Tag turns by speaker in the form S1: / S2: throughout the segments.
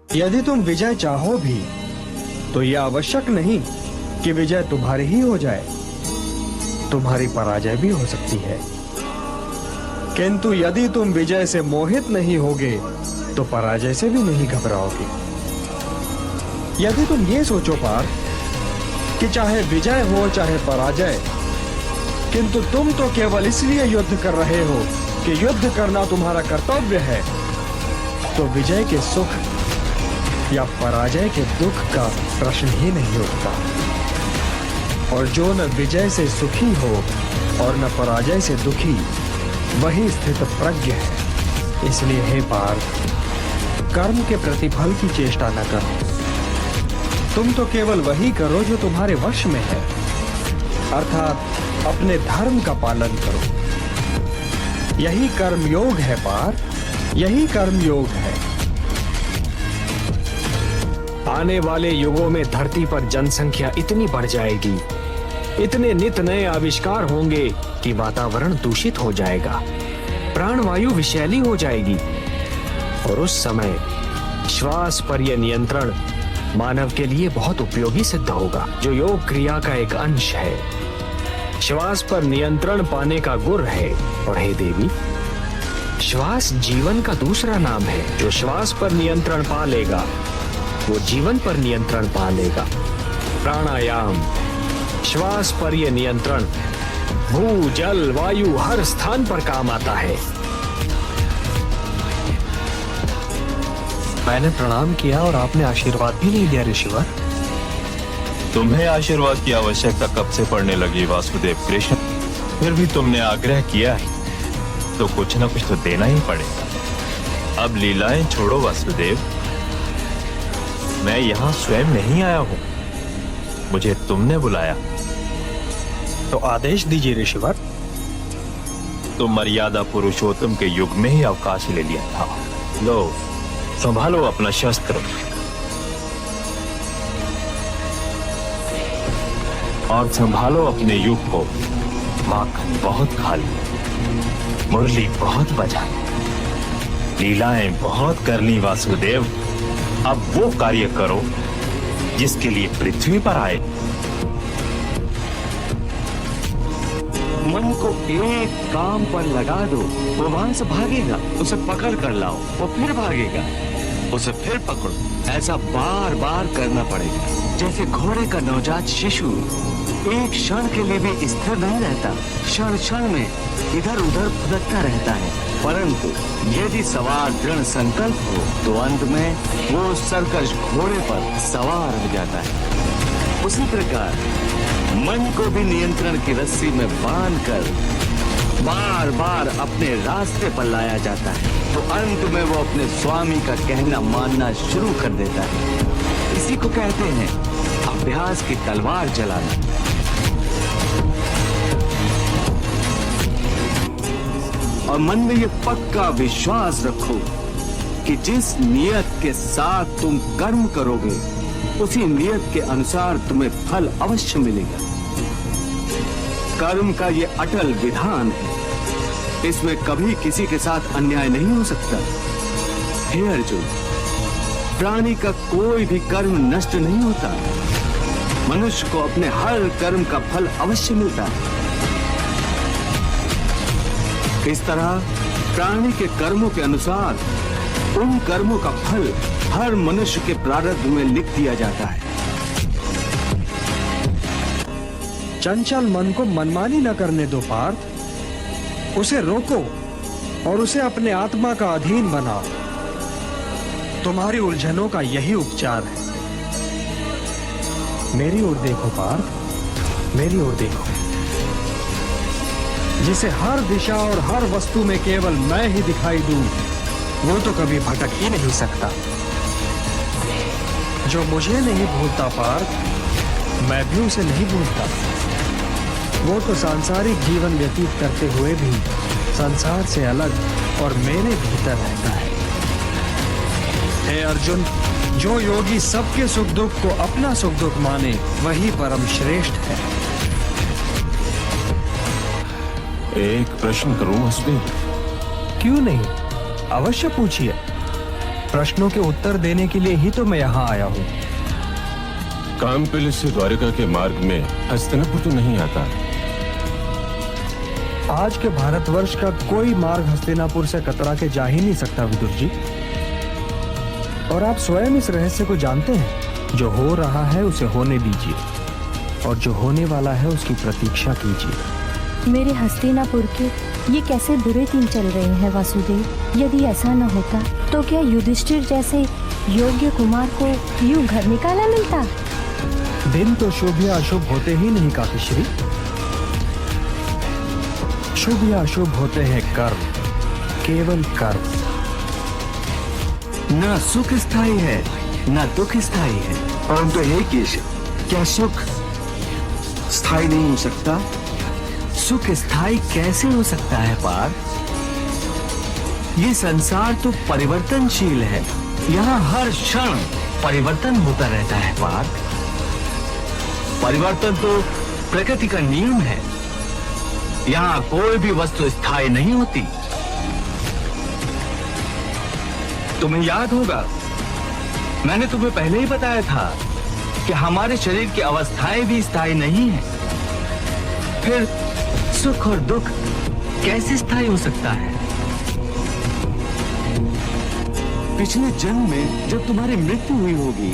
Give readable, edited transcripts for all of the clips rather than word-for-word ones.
S1: यदि तुम विजय चाहो भी तो यह आवश्यक नहीं कि विजय तुम्हारी ही हो जाए, तुम्हारी पराजय भी हो सकती है। किंतु यदि तुम विजय से मोहित नहीं होगे तो पराजय से भी नहीं घबराओगे। यदि तुम ये सोचो पार्थ कि चाहे विजय हो चाहे पराजय, किंतु तुम तो केवल इसलिए युद्ध कर रहे हो कि युद्ध करना तुम्हारा कर्तव्य है, तो विजय के सुख या पराजय के दुख का प्रश्न ही नहीं उठता। और जो न विजय से सुखी हो और न पराजय से दुखी, वही स्थित प्रज्ञ है। इसलिए हे पार्थ, कर्म के प्रतिफल की चेष्टा न करो। तुम तो केवल वही करो जो तुम्हारे वश में है, अर्थात अपने धर्म का पालन करो। यही कर्म योग है पार्थ, यही कर्म योग है।
S2: आने वाले युगों में धरती पर जनसंख्या इतनी बढ़ जाएगी, इतने नित नए आविष्कार होंगे कि वातावरण दूषित हो जाएगा, प्राणवायु विषैली हो जाएगी। और उस समय श्वास पर यह नियंत्रण मानव के लिए बहुत उपयोगी सिद्ध होगा, जो योग क्रिया का एक अंश है। श्वास पर नियंत्रण पाने का गुर है। और हे देवी, श्वास जीवन का दूसरा नाम है। जो श्वास पर नियंत्रण पा लेगा वो जीवन पर नियंत्रण पा लेगा। प्राणायाम, श्वास पर यह नियंत्रण भू जल वायु हर स्थान पर काम आता है।
S3: मैंने प्रणाम किया और आपने आशीर्वाद भी नहीं दिया ऋषिवर।
S4: तुम्हें आशीर्वाद की आवश्यकता कब से पड़ने लगी वासुदेव कृष्ण? फिर भी तुमने आग्रह किया है तो कुछ ना कुछ तो देना ही पड़ेगा। अब लीलाएं छोड़ो वासुदेव, मैं यहाँ स्वयं नहीं आया हूँ, मुझे तुमने बुलाया।
S3: तो आदेश दीजिए ऋषिवर।
S4: तो मर्यादा पुरुषोत्तम के युग में ही अवकाश ले लिया था। लो, संभालो अपना शस्त्र और संभालो अपने युग को। माखन बहुत खा ली, मुरली बहुत बजा, लीलाएं बहुत कर ली वासुदेव। अब वो कार्य करो जिसके लिए पृथ्वी पर आए।
S5: मन को एक काम पर लगा दो, वो वहां से भागेगा। उसे पकड़ कर लाओ, वो फिर भागेगा। उसे फिर पकड़ो। ऐसा बार बार करना पड़ेगा। जैसे घोड़े का नवजात शिशु एक क्षण के लिए भी स्थिर नहीं रहता, क्षण क्षण में इधर उधर फुदकता रहता है। परंतु यदि सवार दृढ़ संकल्प हो तो अंत में वो सरकश घोड़े पर सवार हो जाता है। उसी प्रकार मन को भी नियंत्रण की रस्सी में बांधकर बार बार अपने रास्ते पर लाया जाता है, तो अंत में वो अपने स्वामी का कहना मानना शुरू कर देता है। इसी को कहते हैं अभ्यास की तलवार चलाना। और मन में ये पक्का विश्वास रखो कि जिस नियत के साथ तुम कर्म करोगे उसी नियत के अनुसार तुम्हें फल अवश्य मिलेगा। कर्म का ये अटल विधान है, इसमें कभी किसी के साथ अन्याय नहीं हो सकता। हे अर्जुन, प्राणी का कोई भी कर्म नष्ट नहीं होता। मनुष्य को अपने हर कर्म का फल अवश्य मिलता है। इस तरह प्राणी के कर्मों के अनुसार उन कर्मों का फल हर मनुष्य के प्रारब्ध में लिख दिया जाता है।
S1: चंचल मन को मनमानी न करने दो पार्थ, उसे रोको और उसे अपने आत्मा का अधीन बनाओ। तुम्हारी उलझनों का यही उपचार है। मेरी ओर देखो पार्थ, मेरी ओर देखो। जिसे हर दिशा और हर वस्तु में केवल मैं ही दिखाई दूं, वो तो कभी भटक ही नहीं सकता। जो मुझे नहीं भूलता पार्थ, मैं भी उसे नहीं भूलता। वो तो सांसारिक जीवन व्यतीत करते हुए भी संसार से अलग और मेरे भीतर रहता है। हे अर्जुन, जो योगी सबके सुख दुख को अपना सुख दुख माने, वही परम श्रेष्ठ है।
S4: एक प्रश्न करूं उसमें?
S3: क्यों नहीं, अवश्य पूछिए। प्रश्नों के उत्तर देने के लिए ही तो मैं यहाँ आया हूँ।
S6: कामपिल से द्वारिका के मार्ग में हस्तिनापुर तो नहीं आता।
S3: आज के भारतवर्ष का कोई मार्ग हस्तिनापुर से कतरा के जा ही नहीं सकता विदुर जी। और आप स्वयं इस रहस्य को जानते हैं। जो हो रहा है उसे होने दीजिए और जो होने वाला है उसकी प्रतीक्षा कीजिए।
S7: मेरे हस्तिनापुर के ये कैसे बुरे दिन चल रहे हैं वासुदेव। यदि ऐसा न होता तो क्या युधिष्ठिर जैसे योग्य कुमार को यूं घर निकाला मिलता।
S3: दिन तो शुभ या अशुभ होते ही नहीं काकीश्री। शुभ या अशुभ होते हैं कर्म, केवल कर्म।
S5: न सुख स्थायी है न दुख स्थायी है। परंतु हे केशव, क्या सुख स्थायी नहीं हो सकता? सुख स्थायी कैसे हो सकता है पार्थ? ये संसार तो परिवर्तनशील है। यहाँ हर क्षण परिवर्तन होता रहता है पार्थ। परिवर्तन तो प्रकृति का नियम है। यहाँ कोई भी वस्तु स्थायी नहीं होती। तुम्हें याद होगा, मैंने तुम्हें पहले ही बताया था कि हमारे शरीर की अवस्थाएं भी स्थायी नहीं है। फिर सुख और दुख कैसे स्थायी हो सकता है? पिछले जन्म में जब तुम्हारी मृत्यु हुई होगी,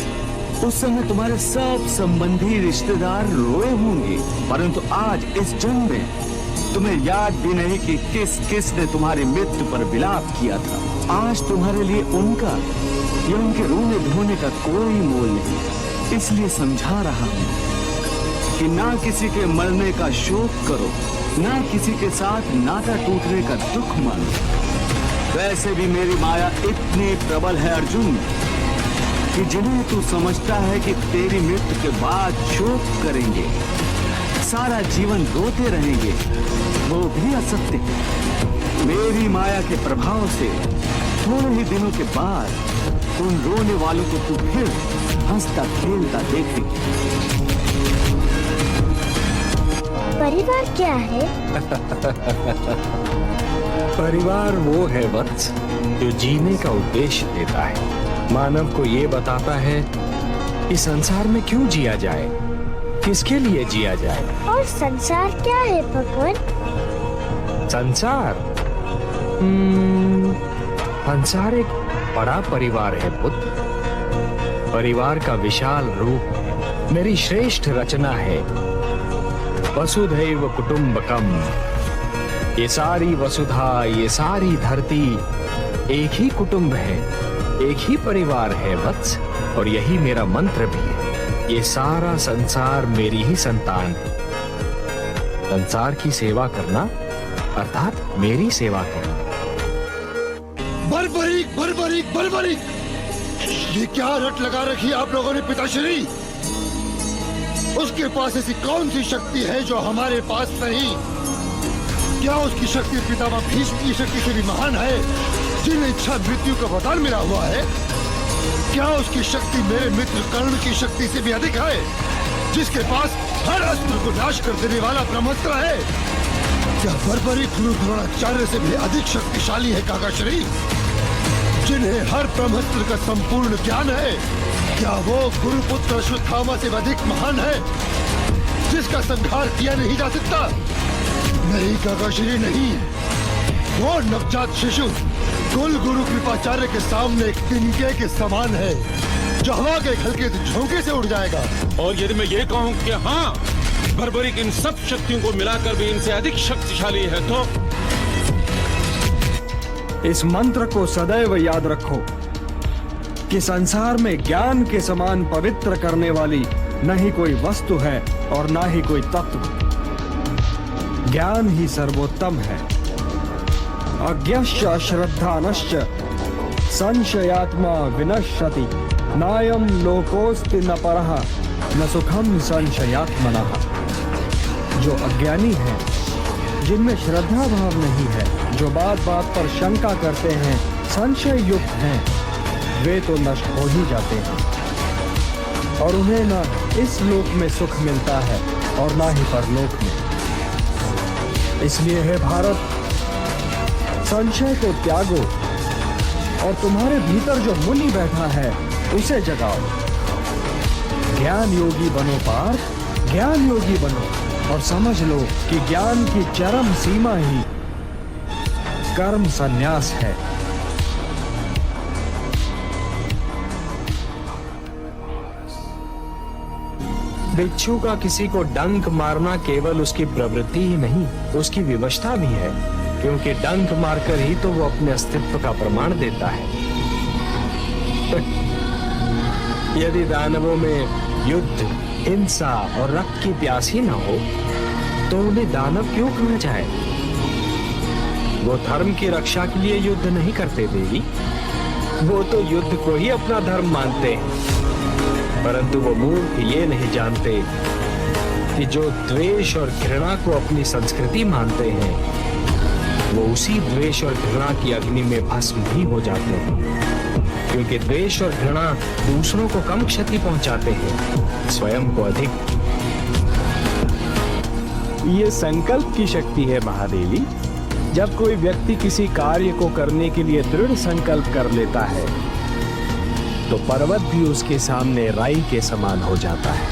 S5: उस समय तुम्हारे सब संबंधी रिश्तेदार रोए होंगे। परंतु आज इस जन्म में तुम्हें याद भी नहीं कि किस किस ने तुम्हारी मृत्यु पर विलाप किया था। आज तुम्हारे लिए उनका या उनके रोने धोने का कोई मोल नहीं। इसलिए समझा रहा हूं कि ना किसी के मरने का शोक करो, ना किसी के साथ नाता टूटने का दुख मानो। वैसे भी मेरी माया इतनी प्रबल है अर्जुन कि जिन्हें तू समझता है कि तेरी मृत्यु के बाद शोक करेंगे, सारा जीवन रोते रहेंगे, वो भी असत्य है। मेरी माया के प्रभाव से थोड़े ही दिनों के बाद उन रोने वालों को तू फिर हंसता खेलता देखेगी।
S7: परिवार क्या है?
S2: परिवार वो है वत्स जो जीने का उद्देश्य देता है। मानव को ये बताता है कि संसार में क्यों जिया जाए, किसके लिए जिया जाए।
S7: और संसार क्या है भगवान?
S2: संसार संसार एक बड़ा परिवार है पुत्र। परिवार का विशाल रूप मेरी श्रेष्ठ रचना है। वसुधैव कुटुंबकम। ये सारी वसुधा, ये सारी धरती एक ही कुटुंब है, एक ही परिवार है वत्स। और यही मेरा मंत्र भी है। ये सारा संसार मेरी ही संतान है। संसार की सेवा करना अर्थात मेरी सेवा करना।
S8: बर्बरीक बर्बरीक बर्बरीक, ये क्या रट लगा रखी आप लोगों ने पिताश्री? उसके पास ऐसी कौन सी शक्ति है जो हमारे पास नहीं? क्या उसकी शक्ति पितामह भीष्म की शक्ति से भी महान है, जिन्हें इच्छा मृत्यु का वरदान मिला हुआ है? क्या उसकी शक्ति मेरे मित्र कर्ण की शक्ति से भी अधिक है, जिसके पास हर अस्त्र को नाश कर देने वाला ब्रह्मास्त्र है? क्या बर्बरीक गुरु द्रोणाचार्य से भी अधिक शक्तिशाली है काकाश्री, जिन्हें हर ब्रह्मास्त्र का संपूर्ण ज्ञान है? क्या वो गुरुपुत्र अश्वत्थामा से अधिक महान है, जिसका संहार किया नहीं जा सकता? नहीं काकाश्री नहीं। वो नवजात शिशु कुल गुरु कृपाचार्य के सामने एक तिनके के समान है, जो हवा के हल्के झोंके से उड़ जाएगा।
S6: और यदि मैं ये कहूँ कि हाँ, बर्बरीक इन सब शक्तियों को मिलाकर भी इनसे अधिक शक्तिशाली है, तो
S1: इस मंत्र को सदैव याद रखो कि संसार में ज्ञान के समान पवित्र करने वाली न ही कोई वस्तु है और न ही कोई तत्व। ज्ञान ही सर्वोत्तम है। अज्ञश्च अश्रद्धानश्च संशयात्मा विनश्यति, नायम लोकोस्ति न परः न सुखम संशयात्मनः। जो अज्ञानी हैं, जिनमें श्रद्धा भाव नहीं है, जो बात बात पर शंका करते हैं, संशय युक्त हैं, वे तो नष्ट हो ही जाते हैं और उन्हें न इस लोक में सुख मिलता है और न ही परलोक में। इसलिए है भारत, संशय को त्यागो
S3: और तुम्हारे भीतर जो मुनि बैठा है उसे जगाओ। ज्ञान योगी बनो पार्थ, ज्ञान योगी बनो, और समझ लो कि ज्ञान की चरम सीमा ही कर्म संन्यास है।
S2: भिक्षु का किसी को डंक मारना केवल उसकी प्रवृत्ति ही नहीं, उसकी विवशता भी है, क्योंकि डंक मारकर ही तो वो अपने अस्तित्व का प्रमाण देता है। यदि दानवों में युद्ध, हिंसा और रक्त की प्यास ही न हो तो उन्हें दानव क्यों कहा जाए? वो धर्म की रक्षा के लिए युद्ध नहीं करते देवी, वो तो युद्ध को ही अपना धर्म मानते हैं। परंतु वो मूर्ख ये नहीं जानते कि जो द्वेष और घृणा को अपनी संस्कृति मानते हैं वो उसी द्वेष और घृणा की अग्नि में भस्म भी हो जाते हैं, क्योंकि द्वेष और घृणा दूसरों को कम क्षति पहुंचाते हैं, स्वयं को अधिक।
S3: ये संकल्प की शक्ति है महादेवी। जब कोई व्यक्ति किसी कार्य को करने के लिए दृढ़ संकल्प कर लेता है तो पर्वत भी उसके सामने राई के समान हो जाता है।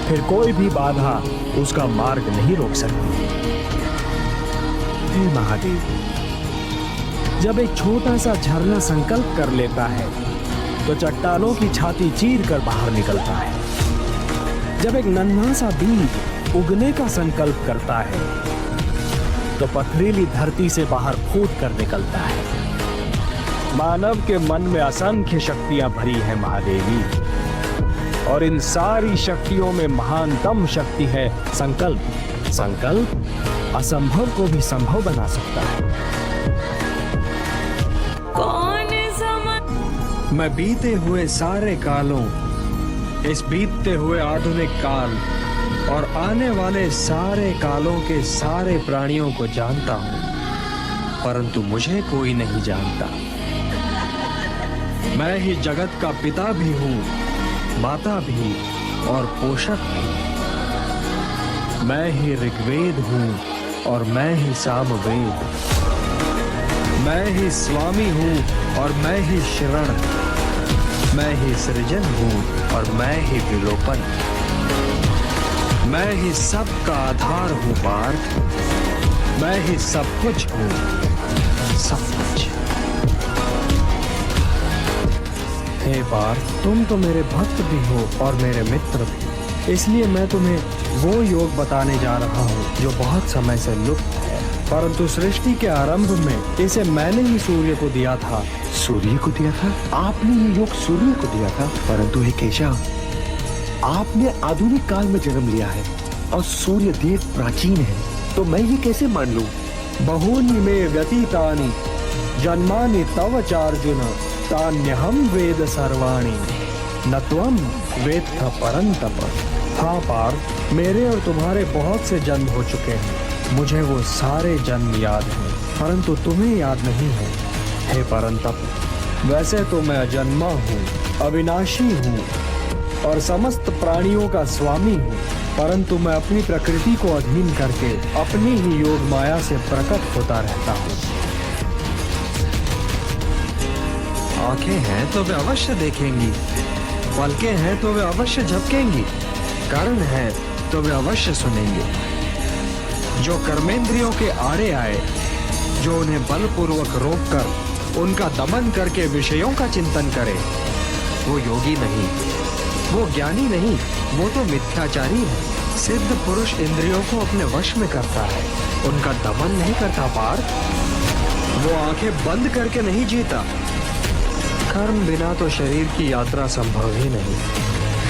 S3: फिर कोई भी बाधा उसका मार्ग नहीं रोक सकती। हे महादेव, जब एक छोटा सा झरना संकल्प कर लेता है तो चट्टानों की छाती चीर कर बाहर निकलता है। जब एक नन्हा सा बीज उगने का संकल्प करता है तो पथरीली धरती से बाहर फूट कर निकलता है। मानव के मन में असंख्य शक्तियां भरी हैं महादेवी, और इन सारी शक्तियों में महानतम शक्ति है संकल्प। संकल्प असंभव को भी संभव बना सकता है।
S1: मैं बीते हुए सारे कालों, इस बीतते हुए आधुनिक काल और आने वाले सारे कालों के सारे प्राणियों को जानता हूं, परंतु मुझे कोई नहीं जानता। मैं ही जगत का पिता भी हूं, माता भी और पोषक भी। मैं ही ऋग्वेद हूं और मैं ही सामवेद। मैं ही स्वामी हूं और मैं ही शरण। मैं ही सृजन हूं और मैं ही विलोपन। मैं ही सब का आधार हूं पार्थ। मैं ही सब कुछ हूं, सब कुछ।
S3: हे पार्थ, तुम तो मेरे भक्त भी हो और मेरे मित्र भी, इसलिए मैं तुम्हें वो योग बताने जा रहा हूँ जो बहुत समय से लुप्त है, परंतु सृष्टि के आरंभ में इसे मैंने ही सूर्य को दिया था।
S9: सूर्य को दिया था? आपने ये योग सूर्य को दिया था? परंतु हे केशव, आपने आधुनिक काल में जन्म लिया है और सूर्य देव प्राचीन है, तो मैं ये कैसे मान लूं?
S3: बहूनि में व्यतीतानि जन्मानि तव चार्जुन तान्यहम वेद सर्वाणि न त्वं वेत्थ परंतप। हाँ पार्थ, मेरे और तुम्हारे बहुत से जन्म हो चुके हैं, मुझे वो सारे जन्म याद हैं, परंतु तुम्हें याद नहीं है। हे परंतप, वैसे तो मैं अजन्मा हूँ, अविनाशी हूँ और समस्त प्राणियों का स्वामी हूँ, परंतु मैं अपनी प्रकृति को अधीन करके अपनी ही योग माया से प्रकट होता रहता हूँ।
S1: आंखें हैं तो वे अवश्य देखेंगी, पलकें हैं तो वे अवश्य झपकेंगी, कान हैं तो वे अवश्य सुनेंगे। जो कर्मेंद्रियों के आड़े आए, जो उन्हें बलपूर्वक रोककर उनका दमन करके विषयों का चिंतन करे, वो योगी नहीं, वो ज्ञानी नहीं, वो तो मिथ्याचारी है। सिद्ध पुरुष इंद्रियों को अपने वश में करता है, उनका दमन नहीं करता पार्थ। वो आंखें बंद करके नहीं जीता। कर्म बिना तो शरीर की यात्रा संभव ही नहीं।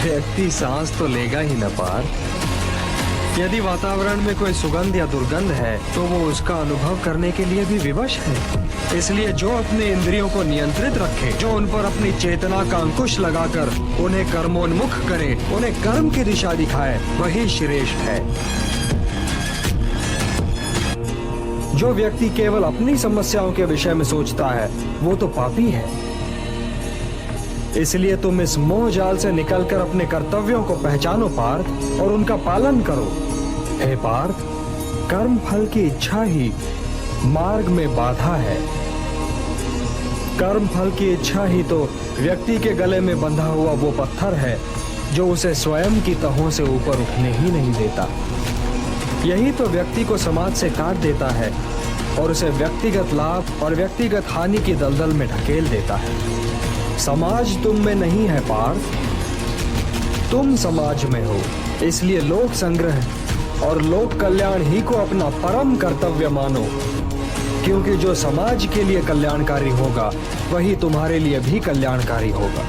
S1: व्यक्ति सांस तो लेगा ही न पार्थ। यदि वातावरण में कोई सुगंध या दुर्गंध है तो वो उसका अनुभव करने के लिए भी विवश है। इसलिए जो अपने इंद्रियों को नियंत्रित रखे, जो उन पर अपनी चेतना का अंकुश लगाकर उन्हें कर्मोन्मुख करे, उन्हें कर्म की दिशा दिखाए, वही श्रेष्ठ है।
S3: जो व्यक्ति केवल अपनी समस्याओं के विषय में सोचता है वो तो पापी है। इसलिए तुम इस मोह जाल से निकलकर अपने कर्तव्यों को पहचानो पार्थ और उनका पालन करो। हे पार्थ, कर्म फल की इच्छा ही मार्ग में बाधा है। कर्म फल की इच्छा ही तो व्यक्ति के गले में बंधा हुआ वो पत्थर है जो उसे स्वयं की तहों से ऊपर उठने ही नहीं देता। यही तो व्यक्ति को समाज से काट देता है और उसे व्यक्तिगत लाभ और व्यक्तिगत हानि की दलदल में ढकेल देता है। समाज तुम में नहीं है पार्थ, तुम समाज में हो। इसलिए लोक संग्रह और लोक कल्याण ही को अपना परम कर्तव्य मानो, क्योंकि जो समाज के लिए कल्याणकारी होगा वही तुम्हारे लिए भी कल्याणकारी होगा।